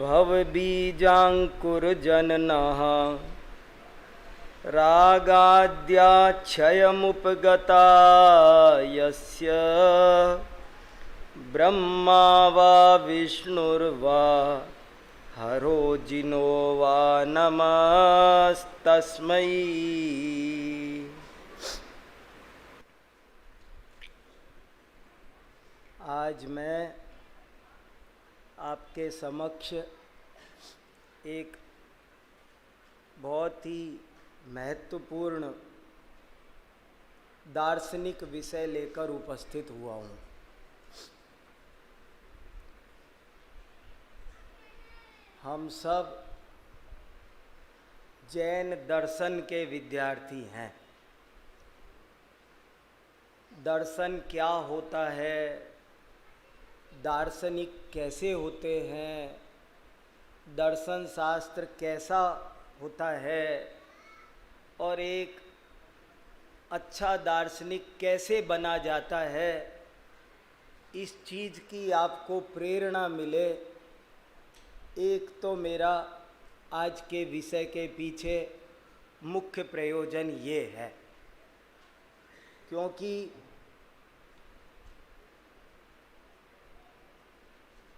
भवबीजाङ्कुरजननः रागाद्याक्षयमुपगता यस्य ब्रह्मा वा विष्णुर्वा हरो जिनो वा नमस्तस्मै। आज मैं आपके समक्ष एक बहुत ही महत्वपूर्ण दार्शनिक विषय लेकर उपस्थित हुआ हूँ। हम सब जैन दर्शन के विद्यार्थी हैं। दर्शन क्या होता है, दार्शनिक कैसे होते हैं, दर्शन शास्त्र कैसा होता है और एक अच्छा दार्शनिक कैसे बना जाता है, इस चीज़ की आपको प्रेरणा मिले, एक तो मेरा आज के विषय के पीछे मुख्य प्रयोजन ये है। क्योंकि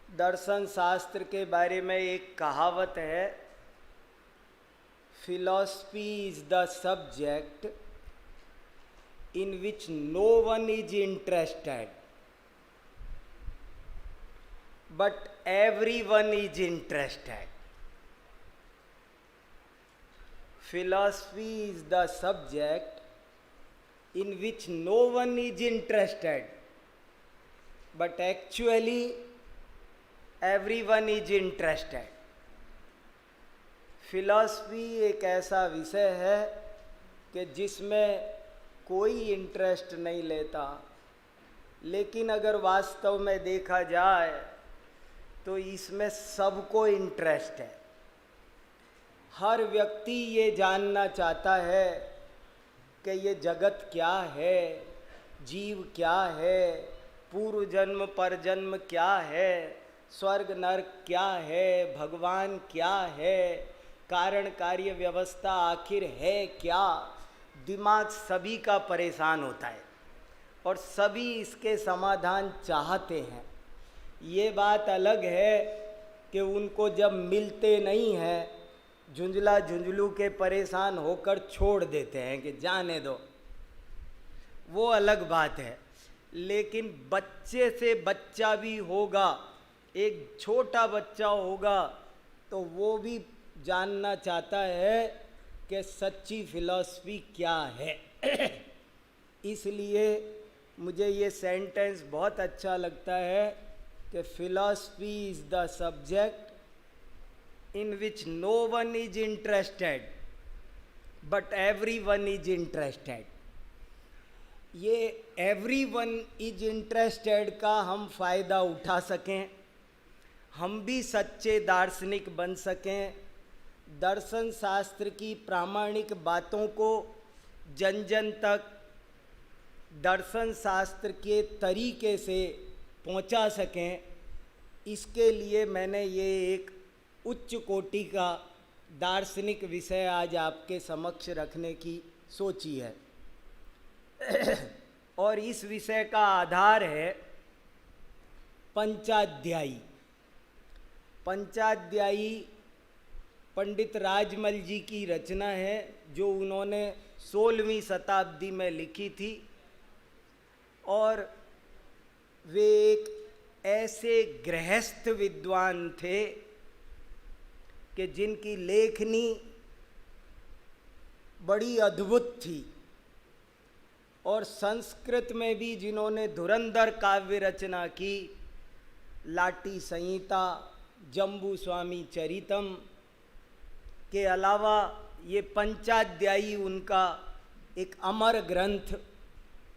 दर्शन शास्त्र के बारे में एक कहावत है, philosophy is the subject in which no one is interested but everyone is interested. Philosophy is the subject in which no one is interested, but actually everyone is interested. Philosophy एक ऐसा विषय है कि जिसमें कोई इंटरेस्ट नहीं लेता, लेकिन अगर वास्तव में देखा जाए तो इसमें सबको इंटरेस्ट है। हर व्यक्ति ये जानना चाहता है कि ये जगत क्या है, जीव क्या है, पूर्व जन्म पर जन्म क्या है, स्वर्ग नरक क्या है, भगवान क्या है, कारण कार्य व्यवस्था आखिर है क्या। दिमाग सभी का परेशान होता है और सभी इसके समाधान चाहते हैं। ये बात अलग है कि उनको जब मिलते नहीं हैं, झुंझला झुंझलू के परेशान होकर छोड़ देते हैं कि जाने दो, वो अलग बात है। लेकिन बच्चे से बच्चा भी होगा, एक छोटा बच्चा होगा तो वो भी जानना चाहता है कि सच्ची फिलॉसफी क्या है। इसलिए मुझे ये सेंटेंस बहुत अच्छा लगता है कि philosophy is the subject in which no one is interested but everyone is interested. ये एवरी वन इज इंटरेस्टेड का हम फ़ायदा उठा सकें, हम भी सच्चे दार्शनिक बन सकें, दर्शन शास्त्र की प्रामाणिक बातों को जन जन तक दर्शन शास्त्र के तरीके से पहुंचा सकें, इसके लिए मैंने ये एक उच्च कोटि का दार्शनिक विषय आज आपके समक्ष रखने की सोची है। और इस विषय का आधार है पंचाध्यायी। पंचाध्यायी पंडित राजमल जी की रचना है, जो उन्होंने 16वीं शताब्दी में लिखी थी। और वे एक ऐसे गृहस्थ विद्वान थे कि जिनकी लेखनी बड़ी अद्भुत थी, और संस्कृत में भी जिन्होंने धुरंधर काव्य रचना की, लाटी संहिता, जम्बू स्वामी चरितम के अलावा ये पंचाध्यायी उनका एक अमर ग्रंथ,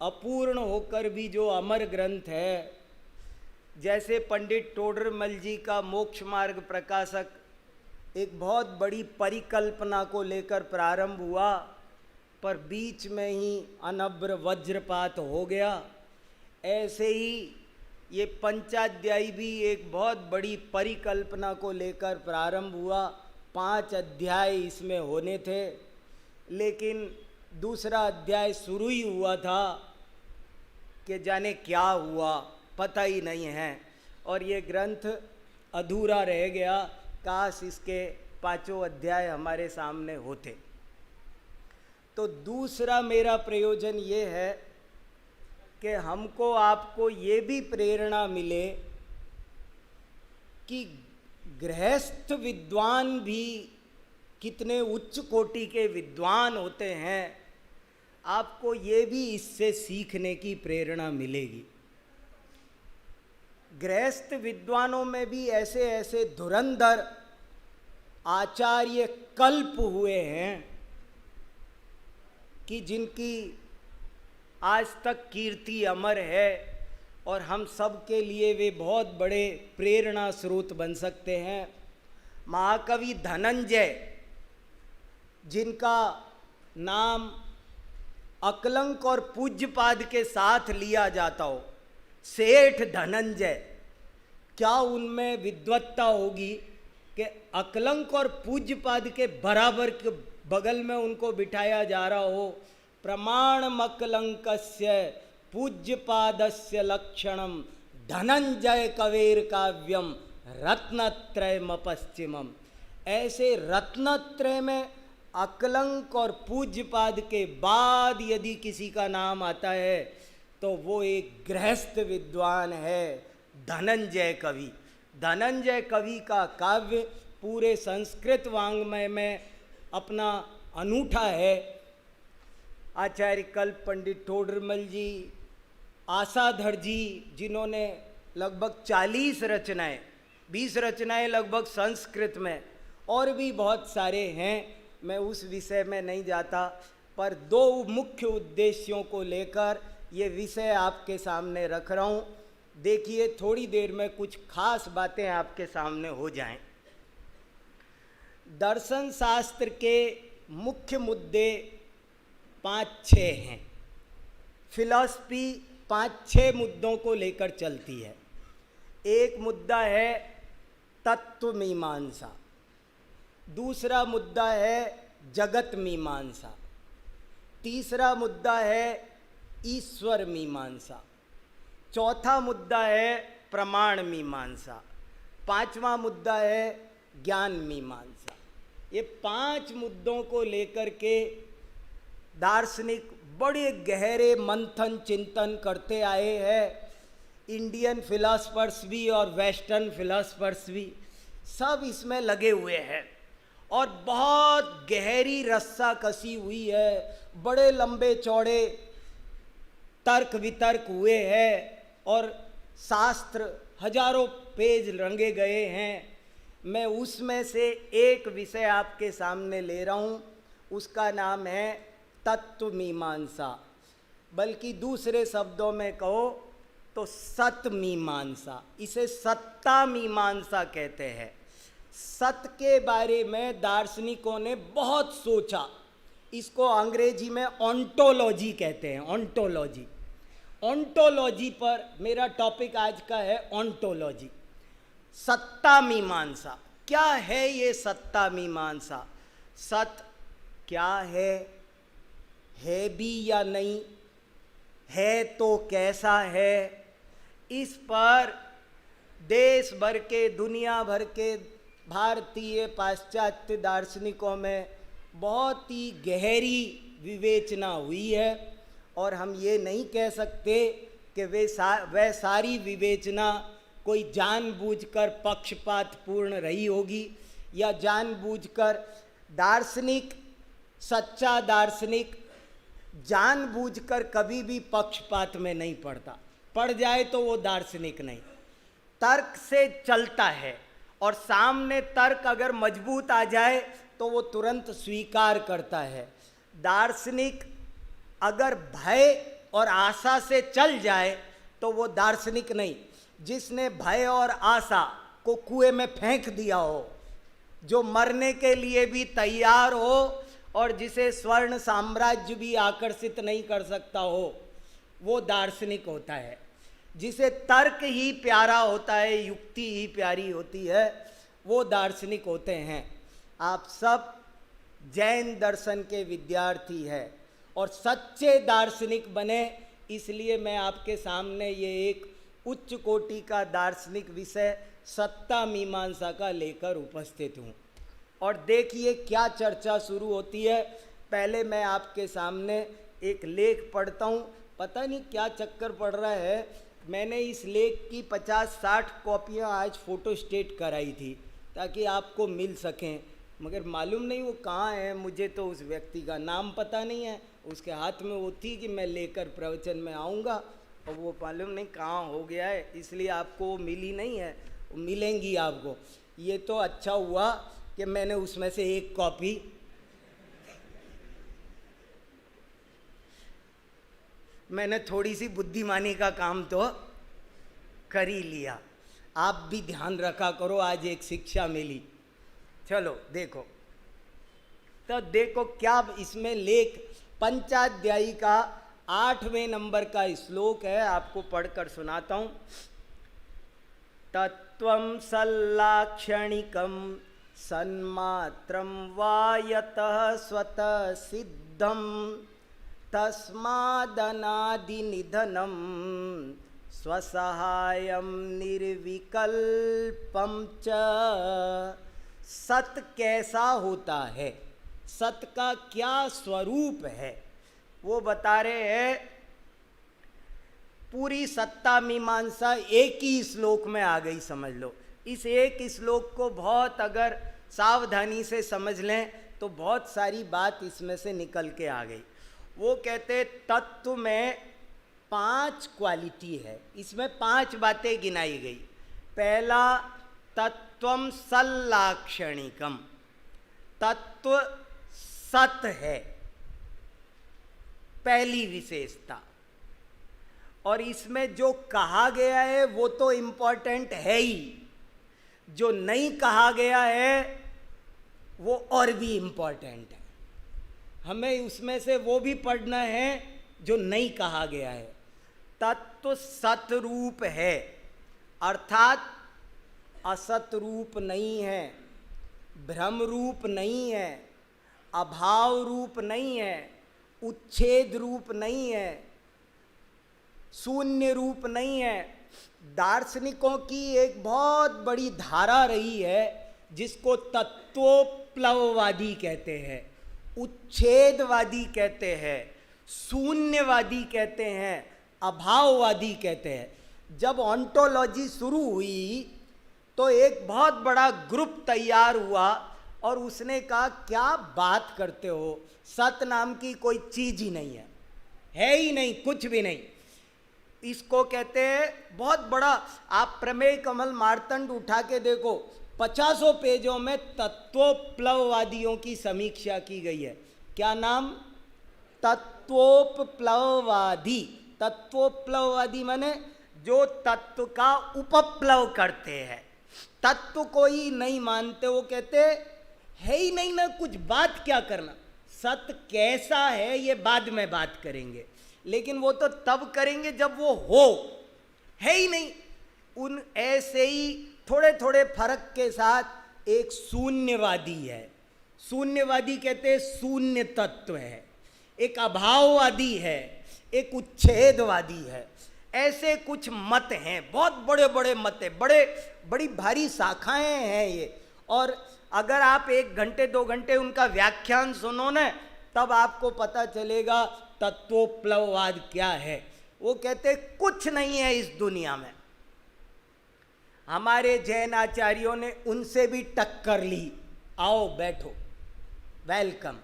अपूर्ण होकर भी जो अमर ग्रंथ है। जैसे पंडित टोडरमल जी का मोक्ष मार्ग प्रकाशक एक बहुत बड़ी परिकल्पना को लेकर प्रारंभ हुआ, पर बीच में ही अनब्र वज्रपात हो गया, ऐसे ही ये पंचाध्यायी भी एक बहुत बड़ी परिकल्पना को लेकर प्रारंभ हुआ। 5 अध्याय इसमें होने थे, लेकिन दूसरा अध्याय शुरू ही हुआ था कि जाने क्या हुआ, पता ही नहीं है, और ये ग्रंथ अधूरा रह गया। काश इसके 5 अध्याय हमारे सामने होते। तो दूसरा मेरा प्रयोजन ये है कि हमको आपको ये भी प्रेरणा मिले कि गृहस्थ विद्वान भी कितने उच्च कोटि के विद्वान होते हैं। आपको ये भी इससे सीखने की प्रेरणा मिलेगी। गृहस्थ विद्वानों में भी ऐसे ऐसे धुरंधर आचार्य कल्प हुए हैं कि जिनकी आज तक कीर्ति अमर है, और हम सब के लिए वे बहुत बड़े प्रेरणा स्रोत बन सकते हैं। महाकवि धनंजय, जिनका नाम अकलंक और पूज्यपाद के साथ लिया जाता हो, सेठ धनंजय, क्या उनमें विद्वत्ता होगी कि अकलंक और पूज्यपाद के बराबर के बगल में उनको बिठाया जा रहा हो। प्रमाणमकलंकस्य पूज्यपादस्य लक्षणम धनंजय कवेर काव्यम रत्नत्रयमपश्चिमम। ऐसे रत्नत्रय में अकलंक और पूज्यपाद के बाद यदि किसी का नाम आता है तो वो एक गृहस्थ विद्वान है, धनंजय कवि। धनंजय कवि का काव्य पूरे संस्कृत वाङ्मय में अपना अनूठा है। आचार्य कल्प पंडित टोडरमल जी, आसाधर जी, जिन्होंने लगभग 40 रचनाएं, 20 रचनाएं लगभग संस्कृत में, और भी बहुत सारे हैं, मैं उस विषय में नहीं जाता। पर 2 मुख्य उद्देश्यों को लेकर ये विषय आपके सामने रख रहा हूँ। देखिए, थोड़ी देर में कुछ खास बातें आपके सामने हो जाएं। दर्शन शास्त्र के मुख्य मुद्दे 5-6 हैं। फिलॉसफी 5-6 मुद्दों को लेकर चलती है। एक मुद्दा है तत्व मीमांसा, दूसरा मुद्दा है जगत मीमांसा, तीसरा मुद्दा है ईश्वर मीमांसा, चौथा मुद्दा है प्रमाण मीमांसा, 5वां मुद्दा है ज्ञान मीमांसा। ये 5 मुद्दों को लेकर के दार्शनिक बड़े गहरे मंथन चिंतन करते आए हैं। इंडियन फिलॉसफर्स भी और वेस्टर्न फिलॉसफर्स भी सब इसमें लगे हुए हैं, और बहुत गहरी रस्सा कसी हुई है। बड़े लंबे चौड़े तर्क वितर्क हुए हैं, और शास्त्र हजारों पेज रंगे गए हैं। मैं उसमें से एक विषय आपके सामने ले रहा हूँ, उसका नाम है तत्व मीमांसा, बल्कि दूसरे शब्दों में कहो तो सत मीमांसा। इसे सत्ता मीमांसा कहते हैं। सत्य के बारे में दार्शनिकों ने बहुत सोचा। इसको अंग्रेजी में ऑन्टोलॉजी कहते हैं, ऑन्टोलॉजी। ऑन्टोलॉजी पर मेरा टॉपिक आज का है, ऑन्टोलॉजी, सत्ता मीमांसा। क्या है ये सत्ता मीमांसा? सत्य क्या है भी या नहीं, है तो कैसा है? इस पर देश भर के, दुनिया भर के भारतीय पाश्चात्य दार्शनिकों में बहुत ही गहरी विवेचना हुई है, और हम ये नहीं कह सकते कि वह सारी विवेचना कोई जानबूझकर पक्षपातपूर्ण रही होगी, या जानबूझकर दार्शनिक, सच्चा दार्शनिक जानबूझकर कभी भी पक्षपात में नहीं पड़ता। पड़ जाए तो वो दार्शनिक नहीं, तर्क से चलता है, और सामने तर्क अगर मजबूत आ जाए तो वो तुरंत स्वीकार करता है। दार्शनिक अगर भय और आशा से चल जाए तो वो दार्शनिक नहीं। जिसने भय और आशा को कुएं में फेंक दिया हो, जो मरने के लिए भी तैयार हो, और जिसे स्वर्ण साम्राज्य भी आकर्षित नहीं कर सकता हो, वो दार्शनिक होता है। जिसे तर्क ही प्यारा होता है, युक्ति ही प्यारी होती है, वो दार्शनिक होते हैं। आप सब जैन दर्शन के विद्यार्थी हैं और सच्चे दार्शनिक बने, इसलिए मैं आपके सामने ये एक उच्च कोटि का दार्शनिक विषय सत्ता मीमांसा का लेकर उपस्थित हूँ। और देखिए क्या चर्चा शुरू होती है। पहले मैं आपके सामने एक लेख पढ़ता हूँ। पता नहीं क्या चक्कर पड़ रहा है, मैंने इस लेख की 50-60 कॉपियाँ आज फोटोस्टेट कराई थी ताकि आपको मिल सकें, मगर मालूम नहीं वो कहाँ है। मुझे तो उस व्यक्ति का नाम पता नहीं है। उसके हाथ में वो थी कि मैं लेकर प्रवचन में आऊँगा, और वो मालूम नहीं कहाँ हो गया है, इसलिए आपको वो मिली नहीं है। वो मिलेंगी आपको। ये तो अच्छा हुआ कि मैंने उसमें से एक कॉपी मैंने थोड़ी सी बुद्धिमानी का काम तो कर ही लिया। आप भी ध्यान रखा करो, आज एक शिक्षा मिली। चलो देखो, तो देखो क्या इसमें लेख पंचाध्यायी का 8वें नंबर का श्लोक है, आपको पढ़कर सुनाता हूँ। तत्वं सल्लाक्षणिकं सन्मात्रं वा यतः स्वतः सिद्धं तस्मादनादिनिधनं स्वसहायं निर्विकल्पं च। सत कैसा होता है, सत का क्या स्वरूप है, वो बता रहे हैं। पूरी सत्ता मीमांसा एक ही श्लोक में आ गई, समझ लो। इस एक श्लोक को बहुत अगर सावधानी से समझ लें तो बहुत सारी बात इसमें से निकल के आ गई। वो कहते तत्व में 5 क्वालिटी है, इसमें 5 बातें गिनाई गई। पहला, तत्वम सल्लाक्षणिकम, तत्व सत है, पहली विशेषता। और इसमें जो कहा गया है वो तो इम्पोर्टेंट है ही, जो नहीं कहा गया है वो और भी इम्पोर्टेंट है। हमें उसमें से वो भी पढ़ना है जो नहीं कहा गया है। तत्व सतरूप है, अर्थात असत रूप नहीं है, भ्रम रूप नहीं है, अभाव रूप नहीं है, उच्छेद रूप नहीं है, शून्य रूप नहीं है। दार्शनिकों की एक बहुत बड़ी धारा रही है जिसको तत्वोपलववादी कहते हैं, उच्छेदवादी कहते हैं, शून्यवादी कहते हैं, अभाववादी कहते हैं। जब ऑन्टोलॉजी शुरू हुई तो एक बहुत बड़ा ग्रुप तैयार हुआ और उसने कहा क्या बात करते हो, सत नाम की कोई चीज ही नहीं है ही नहीं, कुछ भी नहीं। इसको कहते हैं बहुत बड़ा, आप प्रमेय कमल मार्तंड उठा के देखो, 50 पेजों में तत्वोपलववादियों की समीक्षा की गई है। क्या नाम? तत्वोपलववादी। तत्वोपलववादी माने जो तत्व का उपप्लव करते हैं, तत्व को ही नहीं मानते। वो कहते है ही नहीं ना, कुछ बात क्या करना, सत कैसा है ये बाद में बात करेंगे, लेकिन वो तो तब करेंगे जब वो हो, है ही नहीं। उन ऐसे ही थोड़े थोड़े फर्क के साथ एक शून्यवादी है, शून्यवादी कहते हैं शून्य तत्व है। एक अभाववादी है, एक उच्छेदवादी है। ऐसे कुछ मत हैं, बहुत बड़े बड़े मत हैं, बड़ी भारी शाखाएं हैं ये। और अगर आप 1 घंटे 2 घंटे उनका व्याख्यान सुनो ना, तब आपको पता चलेगा तत्वोपलववाद क्या है। वो कहते कुछ नहीं है इस दुनिया में। हमारे जैन आचार्यों ने उनसे भी टक्कर ली। आओ बैठो, वेलकम।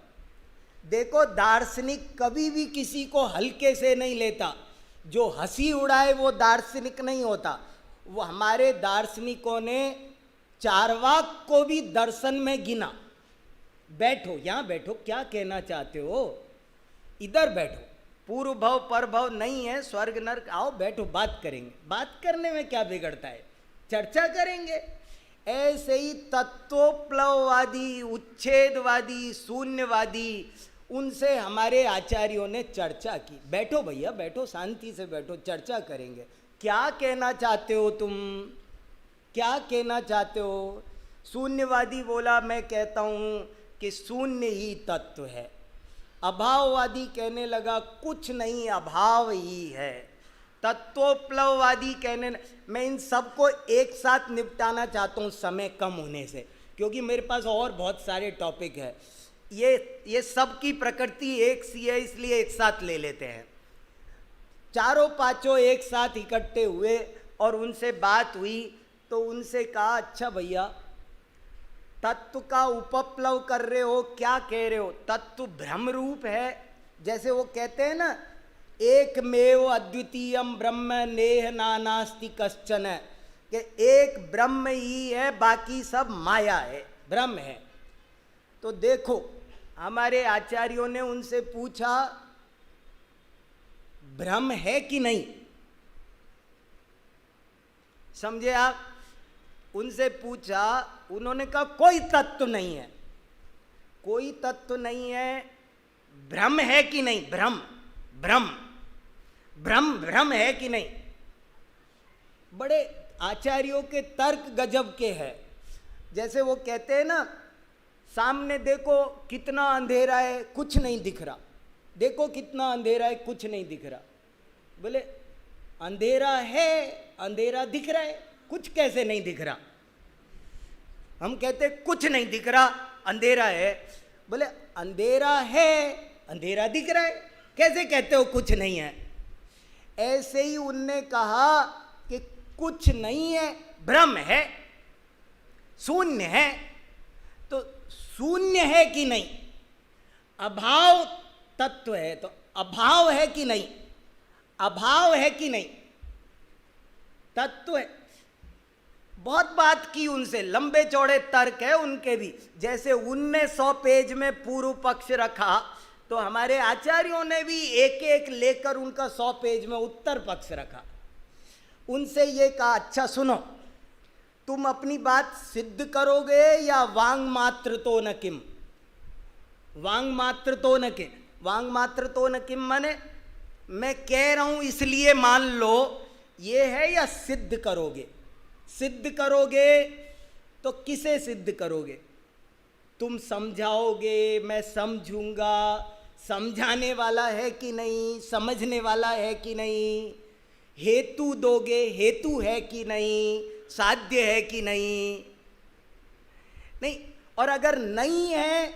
देखो, दार्शनिक कभी भी किसी को हल्के से नहीं लेता। जो हंसी उड़ाए वो दार्शनिक नहीं होता। वो हमारे दार्शनिकों ने चार्वाक को भी दर्शन में गिना। बैठो, यहाँ बैठो, क्या कहना चाहते हो, इधर बैठो। पूर्व भव पर भव नहीं है, स्वर्ग नरक, आओ बैठो, बात करेंगे। बात करने में क्या बिगड़ता है, चर्चा करेंगे। ऐसे ही तत्वोपलववादी, उच्छेदवादी, शून्यवादी, उनसे हमारे आचार्यों ने चर्चा की। बैठो भैया, बैठो, शांति से बैठो, चर्चा करेंगे। क्या कहना चाहते हो तुम, क्या कहना चाहते हो? शून्यवादी बोला, मैं कहता हूँ कि शून्य ही तत्व है। अभाववादी कहने लगा कुछ नहीं, अभाव ही है। तत्वोपलववादी कहने, मैं इन सबको एक साथ निपटाना चाहता हूँ समय कम होने से, क्योंकि मेरे पास और बहुत सारे टॉपिक है। ये सब की प्रकृति एक सी है, इसलिए एक साथ ले लेते हैं। चारों पांचों एक साथ इकट्ठे हुए और उनसे बात हुई तो उनसे कहा, अच्छा भैया तत्व का उपप्लव कर रहे हो, क्या कह रहे हो? तत्व ब्रह्म रूप है। जैसे वो कहते हैं ना, एकमेव अद्वितीयम ब्रह्म नेह नानास्ति कश्चन, कि एक ब्रह्म ही है, बाकी सब माया है, ब्रह्म है। तो देखो, हमारे आचार्यों ने उनसे पूछा ब्रह्म है कि नहीं, समझे आप? उनसे पूछा, उन्होंने कहा कोई तत्व नहीं है, कोई तत्व नहीं है। ब्रह्म है कि नहीं? ब्रह्म ब्रह्म ब्रह्म ब्रह्म है कि नहीं? बड़े आचार्यों के तर्क गजब के हैं। जैसे वो कहते हैं ना, सामने देखो कितना अंधेरा है, कुछ नहीं दिख रहा, देखो कितना अंधेरा है, कुछ नहीं दिख रहा। बोले अंधेरा है, अंधेरा दिख रहा है, कुछ कैसे नहीं दिख रहा? हम कहते कुछ नहीं दिख रहा, अंधेरा है। बोले अंधेरा है, अंधेरा दिख रहा है, कैसे कहते हो कुछ नहीं है? ऐसे ही उनने कहा कि कुछ नहीं है, ब्रह्म है, शून्य है। तो शून्य है कि नहीं? अभाव तत्व है, तो अभाव है कि नहीं? अभाव है कि नहीं? तत्व है। बहुत बात की उनसे, लंबे चौड़े तर्क है उनके भी। जैसे उनने 100 पेज में पूर्व पक्ष रखा, तो हमारे आचार्यों ने भी एक एक लेकर उनका 100 पेज में उत्तर पक्ष रखा। उनसे ये कहा, अच्छा सुनो, तुम अपनी बात सिद्ध करोगे या वांग मात्र तो न किम? वांग मात्र तो न किम, वांग मात्र तो न किम माने मैं कह रहा हूं इसलिए मान लो, ये है, या सिद्ध करोगे? सिद्ध करोगे तो किसे सिद्ध करोगे? तुम समझाओगे, मैं समझूंगा, समझाने वाला है कि नहीं, समझने वाला है कि नहीं, हेतु दोगे, हेतु है कि नहीं, साध्य है कि नहीं? नहीं। और अगर नहीं है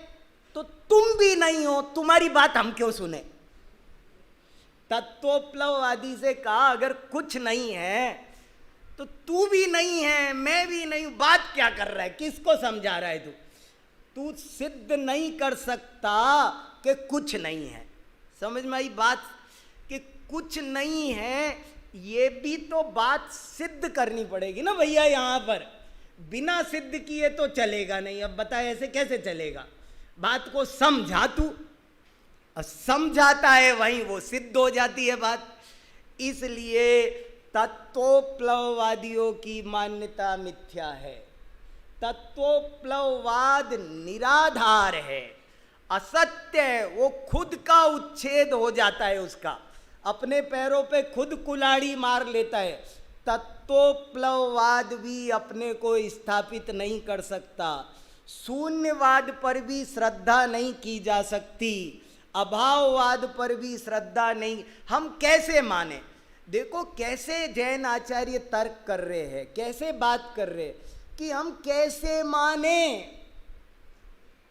तो तुम भी नहीं हो, तुम्हारी बात हम क्यों सुने? तत्वोपलववादी से कहा, अगर कुछ नहीं है तो तू भी नहीं है, मैं भी नहीं हूं, बात क्या कर रहा है, किसको समझा रहा है तू? तू सिद्ध नहीं कर सकता कि कुछ नहीं है। समझ में आई बात? कि कुछ नहीं है, ये भी तो बात सिद्ध करनी पड़ेगी ना भैया। यहां पर बिना सिद्ध किए तो चलेगा नहीं। अब बता, ऐसे कैसे चलेगा? बात को समझा तू, समझाता है वहीं वो सिद्ध हो जाती है बात। इसलिए तत्वोपलववादियों की मान्यता मिथ्या है। तत्वोपलववाद निराधार है, असत्य है, वो खुद का उच्छेद हो जाता है, उसका अपने पैरों पे खुद कुल्हाड़ी मार लेता है। तत्वोपलववाद भी अपने को स्थापित नहीं कर सकता। शून्यवाद पर भी श्रद्धा नहीं की जा सकती, अभाववाद पर भी श्रद्धा नहीं। हम कैसे माने? देखो कैसे जैन आचार्य तर्क कर रहे हैं, कैसे बात कर रहे हैं कि हम कैसे माने।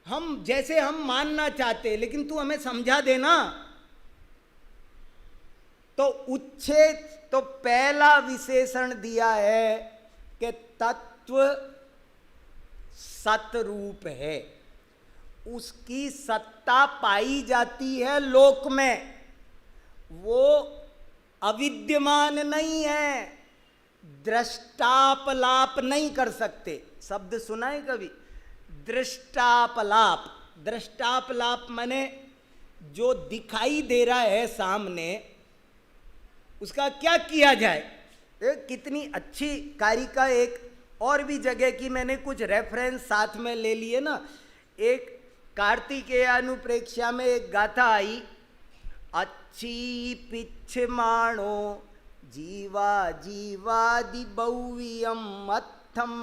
हम जैसे हम मानना चाहते, लेकिन तू हमें समझा देना। तो उच्छेद, तो पहला विशेषण दिया है कि तत्व सतरूप है, उसकी सत्ता पाई जाती है लोक में, वो अविद्यमान नहीं है, दृष्टापलाप नहीं कर सकते। शब्द सुना है कभी? दृष्टापलाप। दृष्टापलाप माने जो दिखाई दे रहा है सामने, उसका क्या किया जाए? कितनी अच्छी कारिका, एक और भी जगह की मैंने कुछ रेफरेंस साथ में ले लिए ना। एक कार्तिकेयानुप्रेक्षा में एक गाथा आई, अच्छी पिछ माणो जीवा जीवादि बहुवियम अत्थम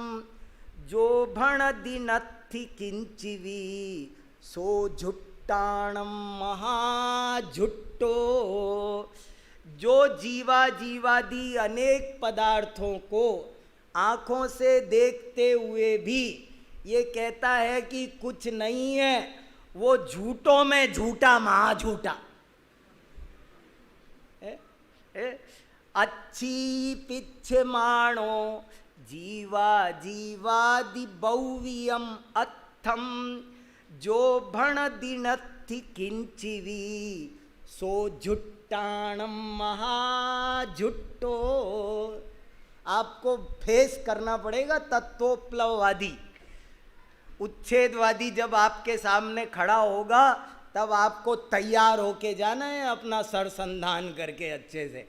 जो भण दिनत्थि किंचिवी सो झुट्टाणम महाझुट्टो। जो जीवा जीवादि अनेक पदार्थों को आँखों से देखते हुए भी ये कहता है कि कुछ नहीं है, वो झूठों में झूठा महाझूठा। अच्छी पिछ माणो जीवा जीवादि बहुवियम अत्थम जो भण दिनत्थि किंचिवी सो झुट्टाणम महाझुट्टो। आपको फेस करना पड़ेगा तत्वोपलववादी। उच्छेदवादी जब आपके सामने खड़ा होगा तब आपको तैयार होके जाना है, अपना सरसंधान करके अच्छे से।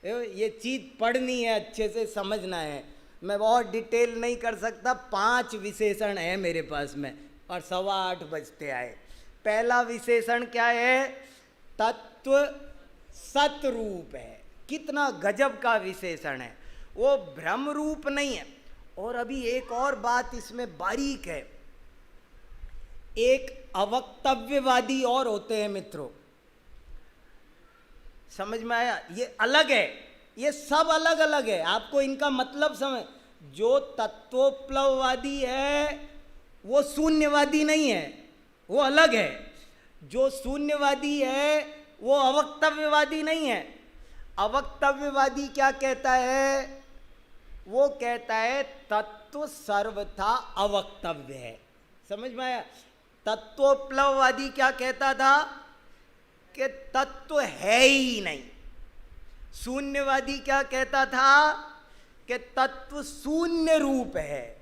ये चीज़ पढ़नी है, अच्छे से समझना है। मैं बहुत डिटेल नहीं कर सकता, 5 विशेषण है मेरे पास में और 7:15 बजते आए। पहला विशेषण क्या है? तत्व सतरूप है। कितना गजब का विशेषण है, वो भ्रम रूप नहीं है। और अभी एक और बात इसमें बारीक है, एक अवक्तव्यवादी और होते हैं मित्रों, समझ में आया? ये अलग है, ये सब अलग अलग है, आपको इनका मतलब समझ। जो तत्वोपलववादी है वो शून्यवादी नहीं है, वो अलग है। जो शून्यवादी है वो अवक्तव्यवादी नहीं है। अवक्तव्यवादी क्या कहता है? वो कहता है तत्व सर्वथा अवक्तव्य है। समझ में आया? तत्वोपलववादी क्या कहता था कि तत्व है ही नहीं। शून्यवादी क्या कहता था कि तत्व शून्य रूप है।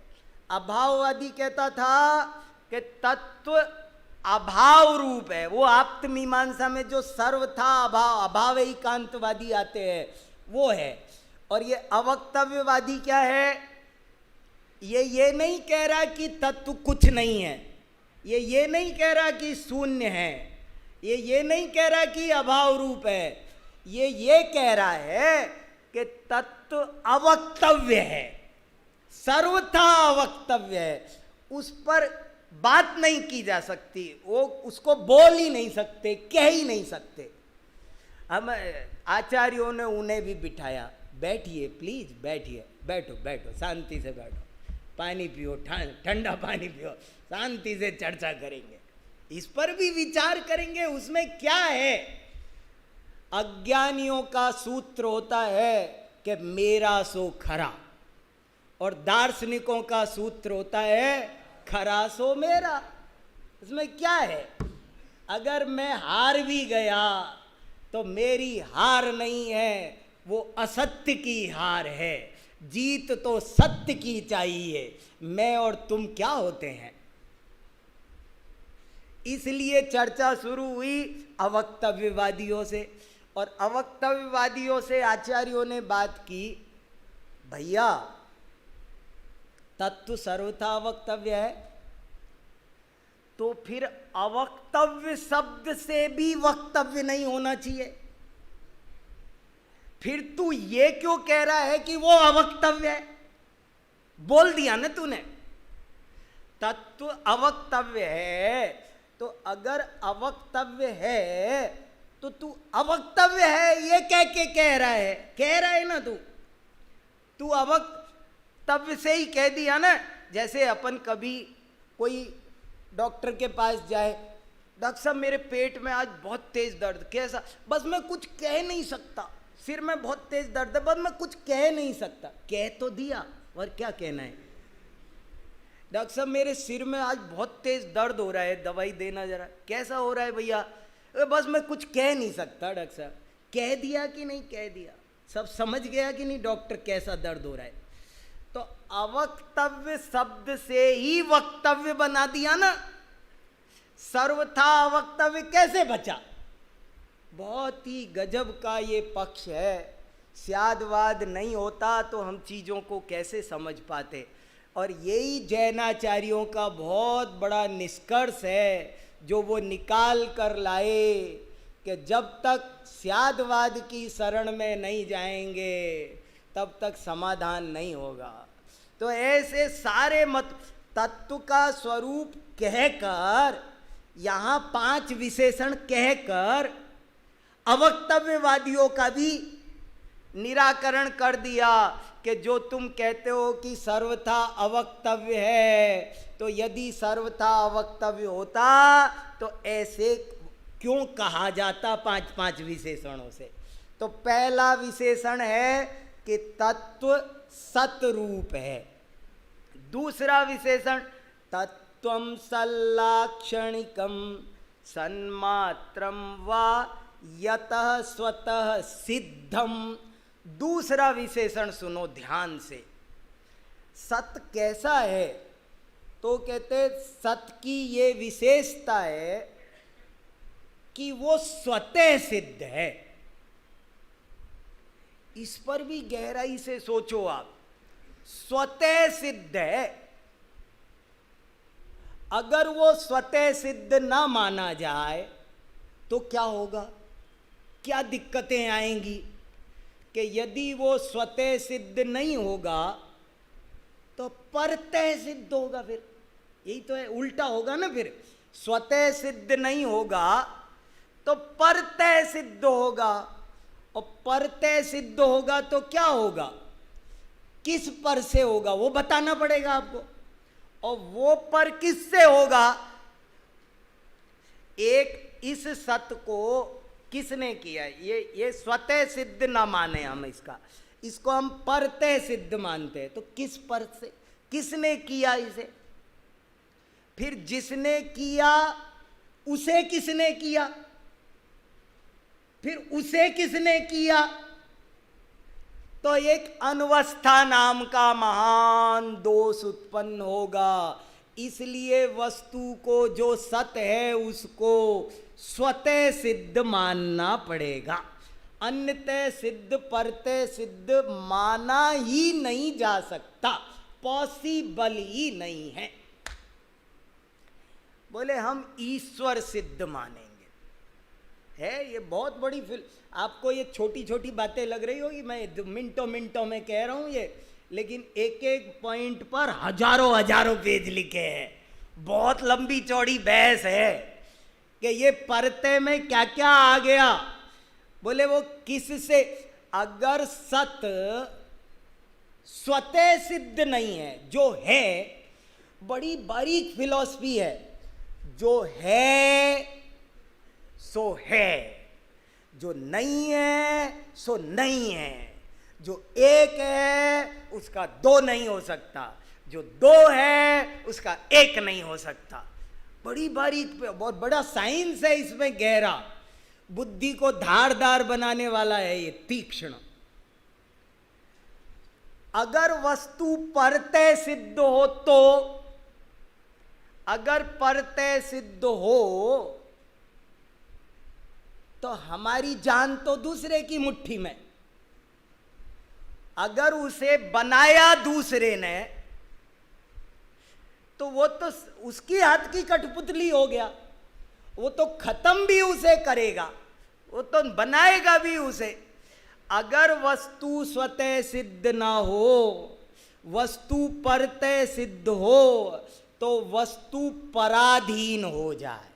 अभाववादी कहता था कि तत्व अभाव रूप है। वो आप्त मीमांसा में जो सर्वथा अभाव, अभाव एकांतवादी आते हैं वो है। और ये अवक्तव्यवादी क्या है? ये नहीं कह रहा कि तत्व कुछ नहीं है, ये नहीं कह रहा कि शून्य है, ये नहीं कह रहा कि अभाव रूप है, ये कह रहा है कि तत्व अवक्तव्य है, सर्वथा अवक्तव्य है। उस पर बात नहीं की जा सकती, वो उसको बोल ही नहीं सकते, कह ही नहीं सकते। हम आचार्यों ने उन्हें भी बिठाया, बैठिए प्लीज, बैठिए, बैठो बैठो, शांति से बैठो, पानी पियो, ठंडा पानी पियो, शांति से चर्चा करेंगे, इस पर भी विचार करेंगे। उसमें क्या है? अज्ञानियों का सूत्र होता है कि मेरा सो खरा, और दार्शनिकों का सूत्र होता है खरा सो मेरा। इसमें क्या है? अगर मैं हार भी गया तो मेरी हार नहीं है, वो असत्य की हार है। जीत तो सत्य की चाहिए, मैं और तुम क्या होते हैं? इसलिए चर्चा शुरू हुई अवक्तव्यवादियों से, और अवक्तव्यवादियों से आचार्यों ने बात की, भैया तत्व सर्वथा अवक्तव्य है, तो फिर अवक्तव्य शब्द से भी वक्तव्य नहीं होना चाहिए। फिर तू ये क्यों कह रहा है कि वो अवक्तव्य है? बोल दिया ना तूने, तत्व अवक्तव्य है, तो अगर अवक्तव्य है तो तू अवक्तव्य है ये कह रहा है ना तू अवक्तव्य से ही कह दिया ना। जैसे अपन कभी कोई डॉक्टर के पास जाए, डॉक्टर साहब मेरे पेट में आज बहुत तेज दर्द, कैसा? बस मैं कुछ कह नहीं सकता, सिर में बहुत तेज दर्द है, बस मैं कुछ कह नहीं सकता। कह तो दिया, और क्या कहना है? डॉक्टर साहब मेरे सिर में आज बहुत तेज दर्द हो रहा है, दवाई देना जरा। कैसा हो रहा है भैया? बस मैं कुछ कह नहीं सकता। डॉक्टर साहब कह दिया कि नहीं कह दिया? सब समझ गया कि नहीं डॉक्टर कैसा दर्द हो रहा है? तो अवक्तव्य शब्द से ही वक्तव्य बना दिया ना। सर्वथा अवक्तव्य कैसे बचा? बहुत ही गजब का ये पक्ष है। स्यादवाद नहीं होता तो हम चीज़ों को कैसे समझ पाते। और यही जैनाचार्यों का बहुत बड़ा निष्कर्ष है जो वो निकाल कर लाए कि जब तक स्यादवाद की शरण में नहीं जाएंगे तब तक समाधान नहीं होगा। तो ऐसे सारे मत तत्व का स्वरूप कहकर, यहाँ 5 विशेषण कहकर अवक्तव्यवादियों का भी निराकरण कर दिया कि जो तुम कहते हो कि सर्वथा अवक्तव्य है, तो यदि सर्वथा अवक्तव्य होता तो ऐसे क्यों कहा जाता 5 विशेषणों से। तो पहला विशेषण है कि तत्व सतरूप है। दूसरा विशेषण तत्वं सल्लाक्षणिकं सन्मात्रं वा यतः स्वतः सिद्धम। दूसरा विशेषण सुनो ध्यान से। सत कैसा है, तो कहते सत की ये विशेषता है कि वो स्वतः सिद्ध है। इस पर भी गहराई से सोचो आप। स्वतः सिद्ध है। अगर वो स्वतः सिद्ध ना माना जाए तो क्या होगा, क्या दिक्कतें आएंगी कि यदि वो स्वतः सिद्ध नहीं होगा तो परतः सिद्ध होगा। फिर यही तो है, उल्टा होगा ना। फिर स्वतः सिद्ध नहीं होगा तो परतः सिद्ध होगा, और परतः सिद्ध होगा तो क्या होगा, किस पर से होगा वो बताना पड़ेगा आपको। और वो पर किससे होगा, एक इस सत्य को किसने किया। ये स्वतः सिद्ध ना माने हम इसको हम परतः सिद्ध मानते हैं। तो किस पर से, किसने किया इसे। फिर जिसने किया उसे किसने किया, फिर उसे किसने किया। तो एक अनवस्था नाम का महान दोष उत्पन्न होगा। इसलिए वस्तु को जो सत्य है उसको स्वतः सिद्ध मानना पड़ेगा, अन्यतः सिद्ध परतः सिद्ध माना ही नहीं जा सकता, पॉसिबल ही नहीं है। बोले हम ईश्वर सिद्ध मानेंगे, है ये बहुत बड़ी आपको ये छोटी छोटी बातें लग रही होगी, मैं मिनटों में कह रहा हूं ये, लेकिन एक एक पॉइंट पर हजारों पेज लिखे हैं। बहुत लंबी चौड़ी बहस है कि ये परते में क्या क्या आ गया। बोले वो किससे, अगर सत्य स्वतः सिद्ध नहीं है, जो है बड़ी बारीक फिलॉसफी है, जो है सो है, जो नहीं है सो नहीं है, जो एक है उसका दो नहीं हो सकता, जो दो है उसका एक नहीं हो सकता। बड़ी बारीक पे बहुत बड़ा साइंस है इसमें, गहरा, बुद्धि को धारदार बनाने वाला है ये, तीक्ष्ण। अगर वस्तु परतः सिद्ध हो तो, अगर परतः सिद्ध हो तो हमारी जान तो दूसरे की मुट्ठी में। अगर उसे बनाया दूसरे ने तो वो तो उसकी हाथ की कठपुतली हो गया, वो तो खत्म भी उसे करेगा, वो तो बनाएगा भी उसे। अगर वस्तु स्वतः सिद्ध ना हो, वस्तु परतः सिद्ध हो, तो वस्तु पराधीन हो जाए।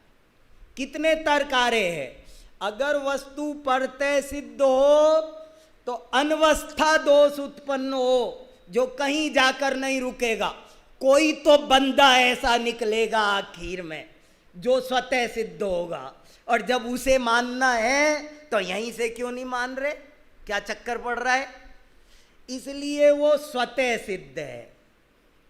कितने तर्क आ रहे हैं। अगर वस्तु परतः सिद्ध हो तो अनवस्था दोष उत्पन्न हो, जो कहीं जाकर नहीं रुकेगा। कोई तो बंदा ऐसा निकलेगा आखिर में जो स्वतः सिद्ध होगा, और जब उसे मानना है तो यहीं से क्यों नहीं मान रहे, क्या चक्कर पड़ रहा है। इसलिए वो स्वतः सिद्ध है।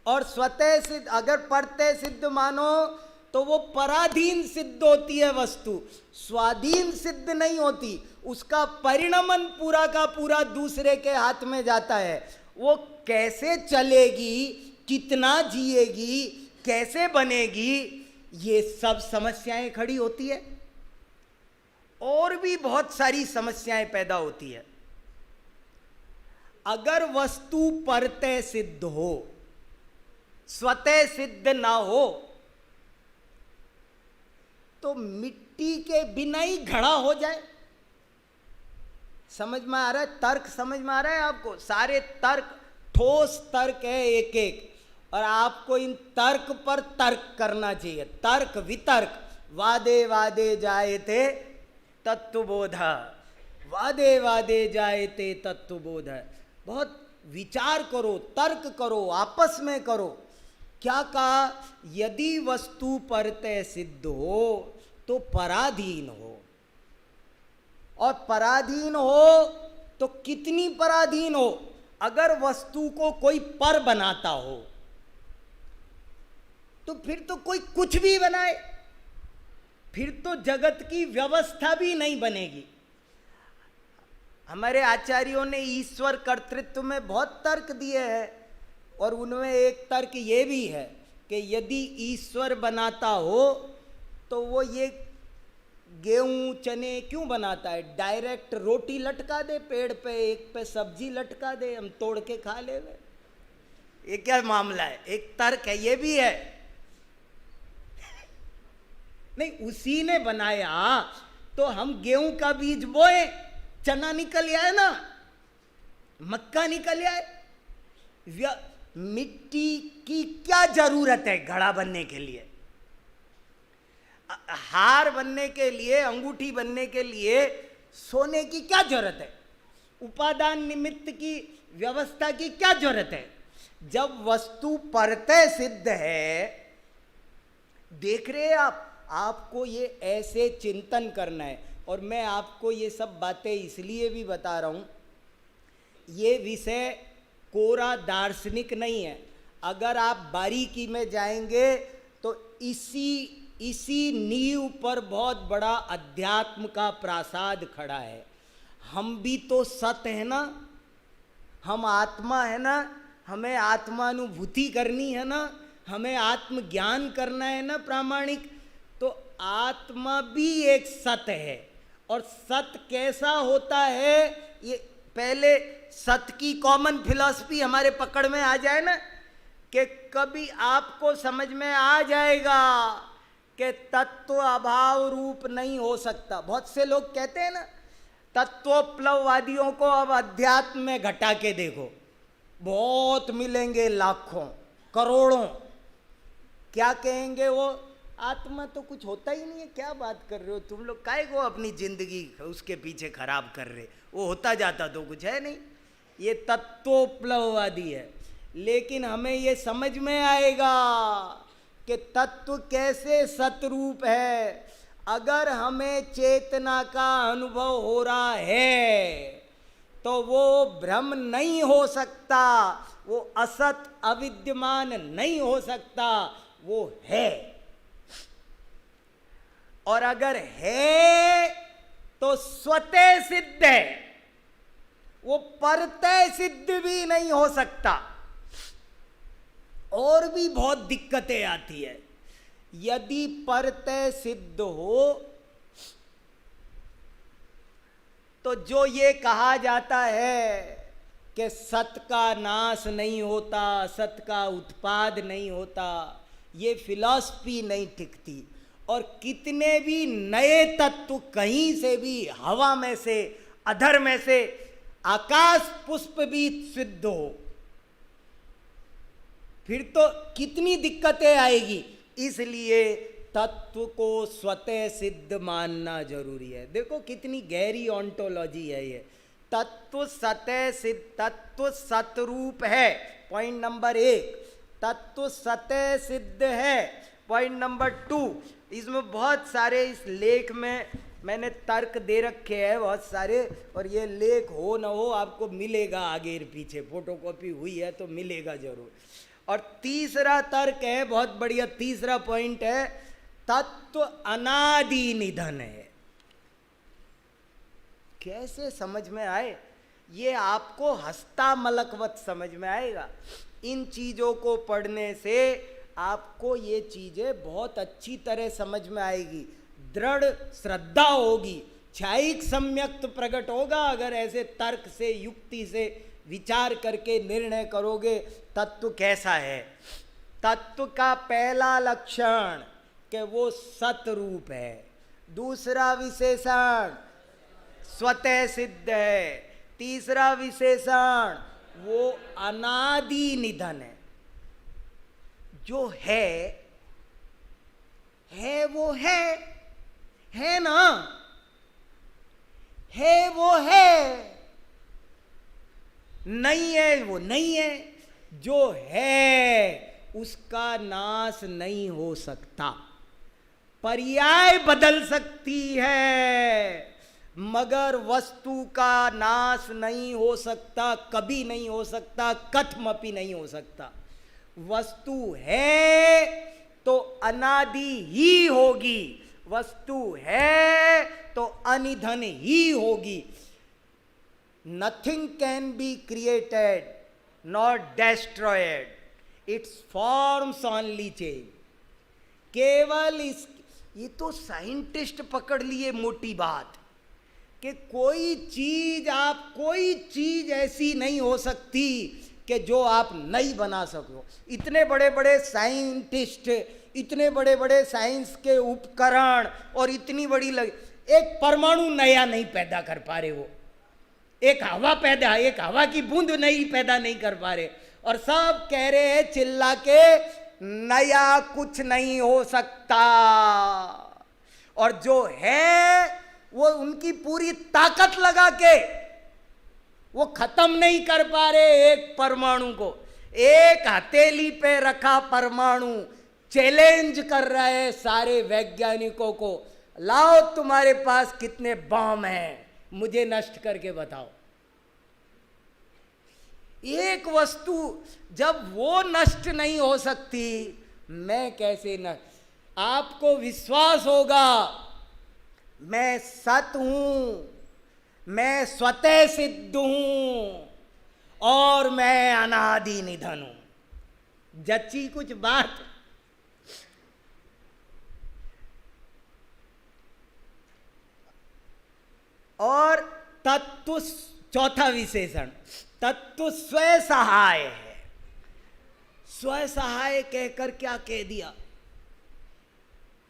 और स्वतः सिद्ध, अगर परतः सिद्ध मानो तो वो पराधीन सिद्ध होती है वस्तु, स्वाधीन सिद्ध नहीं होती। उसका परिणमन पूरा का पूरा दूसरे के हाथ में जाता है। वो कैसे चलेगी, कितना जिएगी, कैसे बनेगी, ये सब समस्याएं खड़ी होती है। और भी बहुत सारी समस्याएं पैदा होती है। अगर वस्तु परतः सिद्ध हो, स्वतः सिद्ध ना हो, तो मिट्टी के बिना ही घड़ा हो जाए। समझ में आ रहा है? तर्क समझ में आ रहा है आपको? सारे तर्क ठोस तर्क है एक एक, और आपको इन तर्क पर तर्क करना चाहिए। तर्क वितर्क, वादे वादे जायते तत्वबोध, वादे वादे जायते तत्वबोध। बहुत विचार करो, तर्क करो, आपस में करो। क्या कहा? यदि वस्तु परतः सिद्ध हो तो पराधीन हो, और पराधीन हो तो कितनी पराधीन हो? अगर वस्तु को कोई पर बनाता हो तो फिर तो कोई कुछ भी बनाए, फिर तो जगत की व्यवस्था भी नहीं बनेगी। हमारे आचार्यों ने ईश्वर कर्तृत्व में बहुत तर्क दिए हैं, और उनमें एक तर्क ये भी है कि यदि ईश्वर बनाता हो तो वो ये गेहूं चने क्यों बनाता है? डायरेक्ट रोटी लटका दे पेड़ पे, एक पे सब्जी लटका दे, हम तोड़ के खा ले। ये क्या मामला है? एक तर्क है, ये भी है। नहीं, उसी ने बनाया तो हम गेहूं का बीज बोए, चना निकल आए ना, मक्का निकल आए। मिट्टी की क्या जरूरत है घड़ा बनने के लिए? हार बनने के लिए, अंगूठी बनने के लिए सोने की क्या जरूरत है? उपादान निमित्त की व्यवस्था की क्या जरूरत है? जब वस्तु परतः सिद्ध है, देख रहे हैं आप, आपको ये ऐसे चिंतन करना है। और मैं आपको ये सब बातें इसलिए भी बता रहा हूं, ये विषय कोरा दार्शनिक नहीं है। अगर आप बारीकी में जाएंगे तो इसी नींव पर बहुत बड़ा अध्यात्म का प्रासाद खड़ा है। हम भी तो सत है ना, हम आत्मा है ना, हमें आत्मानुभूति करनी है ना, हमें आत्मज्ञान करना है ना प्रामाणिक। तो आत्मा भी एक सत है, और सत कैसा होता है? ये पहले सत की कॉमन फिलॉसफी हमारे पकड़ में आ जाए ना, कि कभी आपको समझ में आ जाएगा कि तत्व अभाव रूप नहीं हो सकता। बहुत से लोग कहते हैं ना, तत्वोपलववादियों को अब अध्यात्म में घटा के देखो, बहुत मिलेंगे, लाखों करोड़ों। क्या कहेंगे वो? आत्मा तो कुछ होता ही नहीं है, क्या बात कर रहे हो तुम लोग, काहे को अपनी जिंदगी उसके पीछे खराब कर रहे, वो होता जाता तो कुछ है नहीं। ये तत्वोपलववादी है। लेकिन हमें ये समझ में आएगा कि तत्व कैसे सतरूप है। अगर हमें चेतना का अनुभव हो रहा है तो वो भ्रम नहीं हो सकता, वो असत अविद्यमान नहीं हो सकता, वो है। और अगर है तो स्वतः सिद्ध है, वो परतः सिद्ध भी नहीं हो सकता। और भी बहुत दिक्कतें आती है। यदि परतः सिद्ध हो तो जो ये कहा जाता है कि सत का नाश नहीं होता, सत का उत्पाद नहीं होता, ये फिलॉसफी नहीं टिकती। और कितने भी नए तत्व कहीं से भी, हवा में से, अधर में से, आकाश पुष्प भी सिद्ध हो, फिर तो कितनी दिक्कतें आएगी। इसलिए तत्व को स्वतः सिद्ध मानना जरूरी है। देखो कितनी गहरी ऑन्टोलॉजी है ये। तत्व स्वतः सिद्ध, तत्व सतरूप है, पॉइंट नंबर 1। तत्व स्वतः सिद्ध है, पॉइंट नंबर 2। इसमें बहुत सारे, इस लेख में मैंने तर्क दे रखे हैं बहुत सारे, और ये लेख हो न हो आपको मिलेगा आगे पीछे, फोटोकॉपी हुई है तो मिलेगा जरूर। और तीसरा तर्क है बहुत बढ़िया, तीसरा पॉइंट है, तत्व अनादि निधन है। कैसे समझ में आए? ये आपको हस्ता मलकवत समझ में आएगा। इन चीजों को पढ़ने से आपको ये चीजें बहुत अच्छी तरह समझ में आएगी, दृढ़ श्रद्धा होगी, छायिक सम्यक्त प्रकट होगा। अगर ऐसे तर्क से, युक्ति से विचार करके निर्णय करोगे तत्व कैसा है। तत्व का पहला लक्षण कि वो सतरूप है। दूसरा विशेषण स्वतः सिद्ध है, तीसरा विशेषण वो अनादि निधन है। जो है वो है ना, है वो है, नहीं है वो नहीं है। जो है उसका नाश नहीं हो सकता, पर्याय बदल सकती है मगर वस्तु का नाश नहीं हो सकता, कभी नहीं हो सकता, कथमपि नहीं हो सकता। वस्तु है तो अनादि ही होगी, वस्तु है तो अनिधन ही होगी। Nothing can be created not destroyed, it's forms only change. केवल इस, ये तो साइंटिस्ट पकड़ लिए मोटी बात कि कोई चीज ऐसी नहीं हो सकती कि जो आप नहीं बना सको। इतने बड़े बड़े साइंटिस्ट, इतने बड़े बड़े साइंस के उपकरण और इतनी बड़ी एक परमाणु नया नहीं पैदा कर पा रहे। वो एक हवा की बूंद पैदा नहीं कर पा रहे, और सब कह रहे हैं चिल्ला के नया कुछ नहीं हो सकता। और जो है वो उनकी पूरी ताकत लगा के वो खत्म नहीं कर पा रहे एक परमाणु को। एक हथेली पे रखा परमाणु चैलेंज कर रहा है सारे वैज्ञानिकों को, लाओ तुम्हारे पास कितने बम हैं, मुझे नष्ट करके बताओ। एक वस्तु जब वो नष्ट नहीं हो सकती, मैं कैसे नष्ट। आपको विश्वास होगा मैं सत हूं, मैं स्वतः सिद्ध हूं और मैं अनादि निधन हूं। जच्ची कुछ बात। और तत्व, चौथा विशेषण तत्व स्वयं सहाय है। स्वयं सहाय कहकर क्या कह दिया।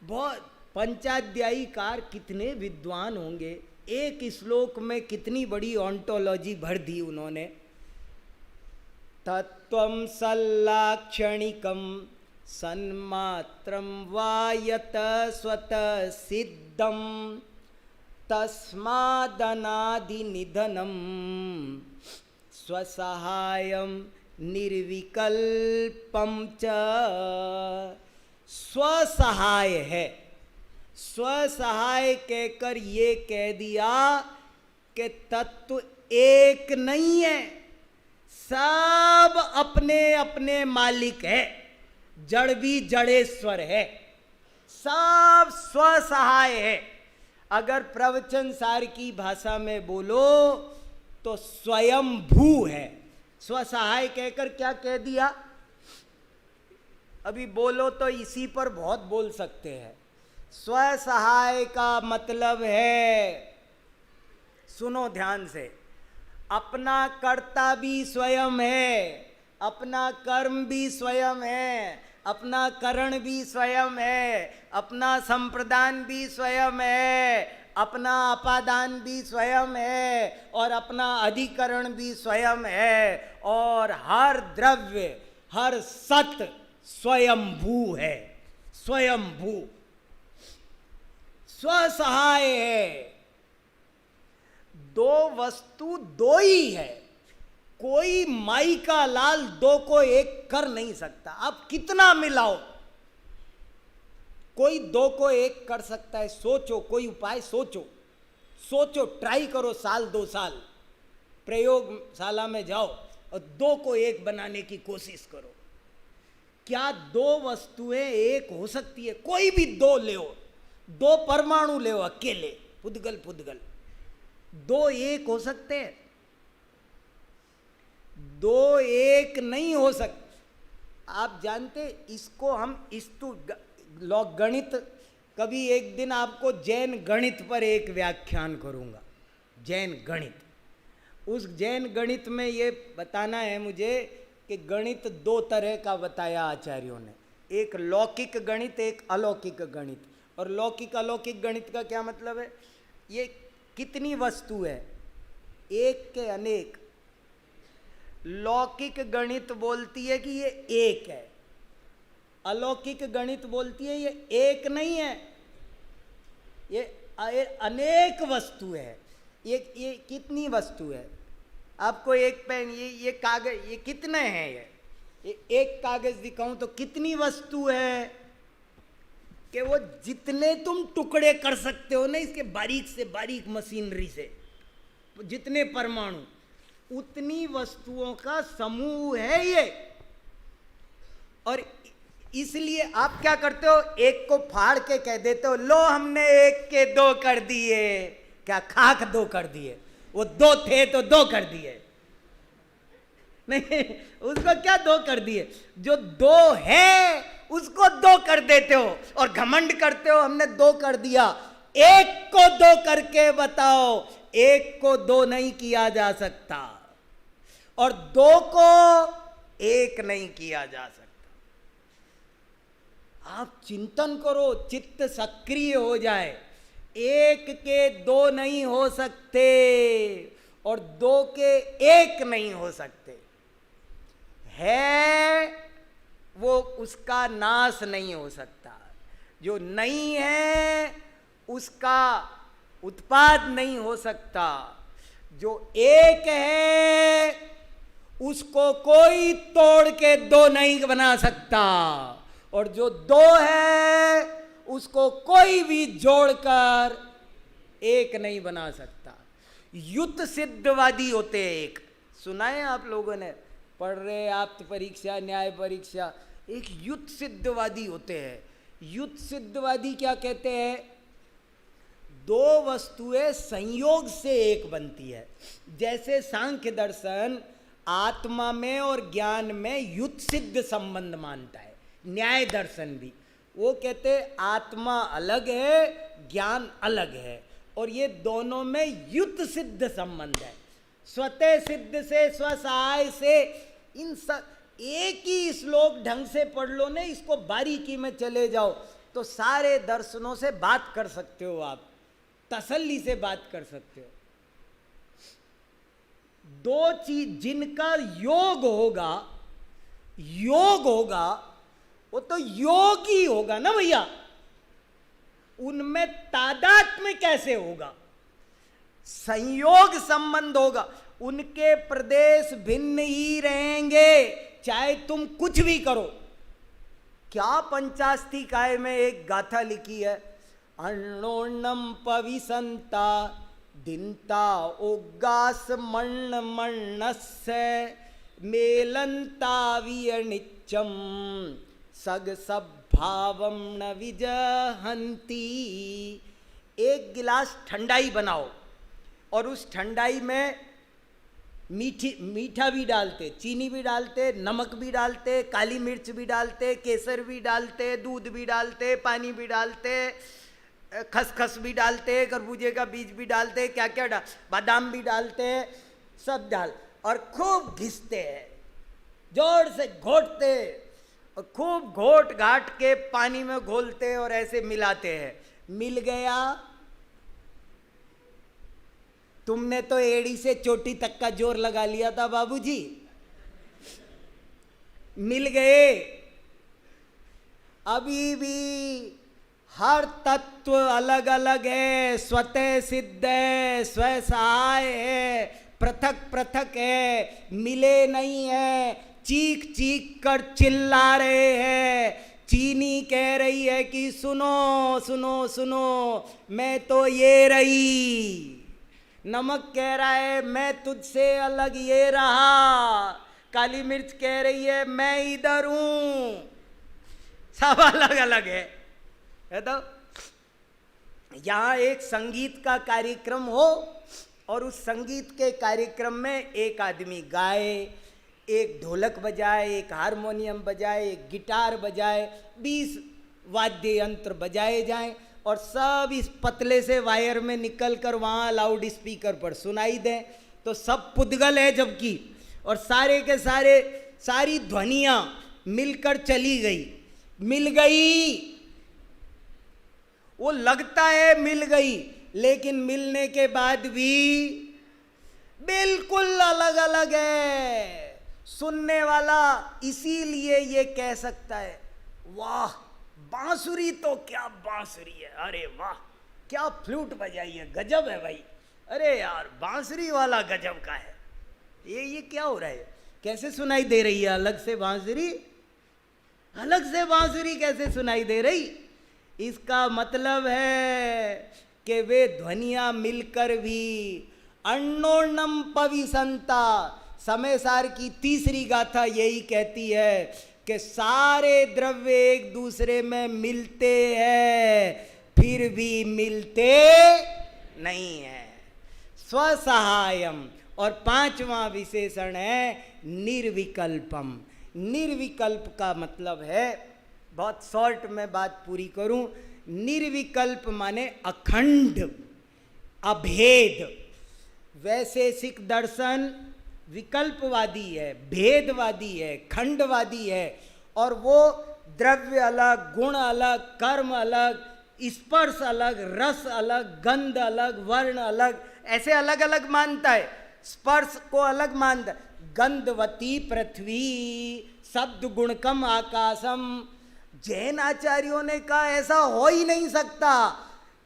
बहुत पंचाध्यायीकार कितने विद्वान होंगे, एक श्लोक में कितनी बड़ी ऑन्टोलॉजी भर दी उन्होंने। तत्वं सल्लाक्षणिकं सन्मात्रं वा यत स्वतः सिद्धं तस्मादनादि निधनम स्वसहायम निर्विकल्पम च। स्वसहाय है। स्वसहाय कहकर ये कह दिया कि तत्व एक नहीं है, सब अपने अपने मालिक है। जड़ भी जड़ेश्वर है, सब स्वसहाय है। अगर प्रवचन सार की भाषा में बोलो तो स्वयं भू है। स्वसहाय कहकर क्या कह दिया। अभी बोलो तो इसी पर बहुत बोल सकते हैं। स्वसहाय का मतलब है, सुनो ध्यान से, अपना कर्ता भी स्वयं है, अपना कर्म भी स्वयं है, अपना करण भी स्वयं है, अपना संप्रदान भी स्वयं है, अपना अपादान भी स्वयं है और अपना अधिकरण भी स्वयं है। और हर द्रव्य, हर सत स्वयंभू है। स्वयंभू, स्वसहाय है। दो वस्तु दो ही है। कोई माई का लाल दो को एक कर नहीं सकता। आप कितना मिलाओ, कोई दो को एक कर सकता है। सोचो, कोई उपाय सोचो, सोचो, ट्राई करो, साल 2 साल प्रयोगशाला में जाओ और दो को एक बनाने की कोशिश करो। क्या दो वस्तुएं एक हो सकती है? कोई भी दो ले, दो परमाणु ले अकेले, पुद्गल पुद्गल, दो एक हो सकते हैं? दो एक नहीं हो सकते। आप जानते, इसको हम गणित, कभी एक दिन आपको जैन गणित पर एक व्याख्यान करूंगा। जैन गणित, उस जैन गणित में ये बताना है मुझे कि गणित 2 तरह का बताया आचार्यों ने। एक लौकिक गणित, एक अलौकिक गणित। और लौकिक अलौकिक गणित का क्या मतलब है? ये कितनी वस्तु है? एक के अनेक। लौकिक गणित बोलती है कि ये एक है, अलौकिक गणित बोलती है ये एक नहीं है, ये अनेक वस्तु है। ये कितनी वस्तु है? आपको एक पेन, ये कागज, ये कितने हैं? ये एक कागज दिखाऊं तो कितनी वस्तु है? कि वो जितने तुम टुकड़े कर सकते हो ना इसके बारीक से बारीक मशीनरी से, जितने परमाणु, उतनी वस्तुओं का समूह है ये। और इसलिए आप क्या करते हो? एक को फाड़ के कह देते हो लो हमने एक के दो कर दिए। क्या खाक दो कर दिए? वो दो थे तो दो कर दिए? नहीं, उसको क्या दो कर दिए? जो दो है उसको दो कर देते हो और घमंड करते हो हमने दो कर दिया। एक को दो करके बताओ, एक को दो नहीं किया जा सकता और दो को एक नहीं किया जा सकता। आप चिंतन करो, चित्त सक्रिय हो जाए। एक के दो नहीं हो सकते और दो के एक नहीं हो सकते। है वो उसका नाश नहीं हो सकता, जो नहीं है उसका उत्पाद नहीं हो सकता। जो एक है उसको कोई तोड़ के दो नहीं बना सकता और जो दो है उसको कोई भी जोड़कर एक नहीं बना सकता। युत सिद्धवादी होते हैं एक, सुना है आप लोगों ने? पढ़ रहे आप परीक्षा, न्याय परीक्षा, एक युत सिद्धवादी होते हैं। युत सिद्धवादी क्या कहते हैं? दो वस्तुएं संयोग से एक बनती है। जैसे सांख्य दर्शन आत्मा में और ज्ञान में युत सिद्ध संबंध मानता है, न्याय दर्शन भी वो कहते हैं आत्मा अलग है, ज्ञान अलग है और ये दोनों में युत सिद्ध संबंध है। स्वतः सिद्ध से, स्वसहाय से, इन सब एक ही श्लोक ढंग से पढ़ लो ना, इसको बारीकी में चले जाओ तो सारे दर्शनों से बात कर सकते हो, आप तसल्ली से बात कर सकते हो। दो चीज जिनका योग होगा, योग होगा, वो तो योग ही होगा ना भैया। उनमें तादात्म्य कैसे होगा? संयोग संबंध होगा। उनके प्रदेश भिन्न ही रहेंगे चाहे तुम कुछ भी करो। क्या पंचास्तिकाय में एक गाथा लिखी है, अण्णोन्नम पविसंता दिनता उग्गास मण्ण मण्णस्य मेलंता वियनिच्चम सग सब भावम न विजहंती। एक गिलास ठंडाई बनाओ और उस ठंडाई में मीठा भी डालते, चीनी भी डालते, नमक भी डालते, काली मिर्च भी डालते, केसर भी डालते, दूध भी डालते, पानी भी डालते, खसखस भी डालते, खरबूजे का बीज भी डालते, क्या क्या डाल, बादाम भी डालते, सब डाल और खूब घिसते हैं, जोर से घोटते और खूब घोट घाट के पानी में घोलते और ऐसे मिलाते हैं। मिल गया? तुमने तो एड़ी से चोटी तक का जोर लगा लिया था बाबूजी। मिल गए? अभी भी हर तत्व अलग अलग है, स्वतः सिद्ध है, स्वसहाय है, पृथक पृथक है, मिले नहीं है। चीख चीख कर चिल्ला रहे हैं। चीनी कह रही है कि सुनो सुनो सुनो, मैं तो ये रही। नमक कह रहा है मैं तुझसे अलग ये रहा। काली मिर्च कह रही है मैं इधर हूं। सब अलग अलग है तो यहां एक संगीत का कार्यक्रम हो और उस संगीत के कार्यक्रम में एक आदमी गाए, एक ढोलक बजाए, एक हारमोनियम बजाए, एक गिटार बजाए, 20 वाद्य यंत्र बजाए जाएं और सब इस पतले से वायर में निकलकर वहाँ लाउड स्पीकर पर सुनाई दें तो सब पुद्गल है जबकि, और सारे के सारे सारी ध्वनियाँ मिलकर चली गई, मिल गई। वो लगता है मिल गई, लेकिन मिलने के बाद भी बिल्कुल अलग अलग है। सुनने वाला इसीलिए ये कह सकता है, वाह बांसुरी तो क्या बांसुरी है, अरे वाह क्या फ्लूट बजाई है, गजब है भाई, अरे यार बांसुरी वाला गजब का है। ये क्या हो रहा है, कैसे सुनाई दे रही है अलग से बांसुरी, अलग से बांसुरी कैसे सुनाई दे रही? इसका मतलब है कि वे ध्वनियां मिलकर भी अन्नोन्नम पविसंता। समय सार की तीसरी गाथा यही कहती है कि सारे द्रव्य एक दूसरे में मिलते हैं फिर भी मिलते नहीं है। स्वसहायम। और पांचवा विशेषण है निर्विकल्पम। निर्विकल्प का मतलब है, बहुत शॉर्ट में बात पूरी करूं, निर्विकल्प माने अखंड, अभेद। वैशेषिक दर्शन विकल्पवादी है, भेदवादी है, खंडवादी है, और वो द्रव्य अलग, गुण अलग, कर्म अलग, स्पर्श अलग, रस अलग, गंध अलग, वर्ण अलग, ऐसे अलग अलग मानता है। स्पर्श को अलग मानता है, गंधवती पृथ्वी, शब्द गुणकम आकाशम। जैन आचार्यों ने कहा ऐसा हो ही नहीं सकता,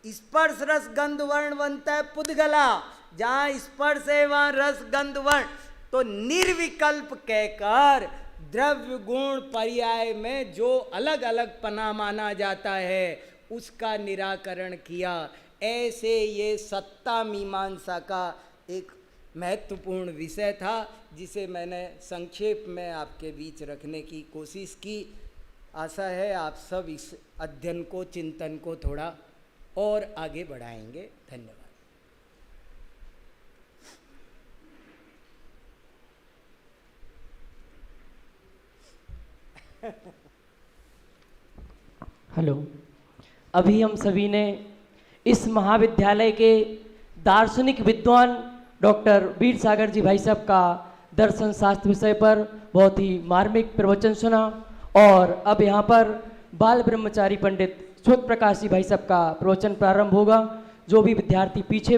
स्पर्श रस गंध वर्ण बनता है पुद्गला, जहां स्पर्श है वहां रस गंध वर्ण। तो निर्विकल्प कहकर द्रव्य गुण पर्याय में जो अलग अलग पना माना जाता है उसका निराकरण किया। ऐसे ये सत्ता मीमांसा का एक महत्वपूर्ण विषय था जिसे मैंने संक्षेप में आपके बीच रखने की कोशिश की। आशा है आप सब इस अध्ययन को, चिंतन को थोड़ा और आगे बढ़ाएंगे। धन्यवाद। हेलो, अभी हम सभी ने इस महाविद्यालय के दार्शनिक विद्वान डॉक्टर वीर सागर जी भाई साहब का दर्शन शास्त्र विषय पर बहुत ही मार्मिक प्रवचन सुना, और अब यहाँ पर बाल ब्रह्मचारी पंडित स्वत प्रकाश जी भाई साहब का प्रवचन प्रारंभ होगा। जो भी विद्यार्थी पीछे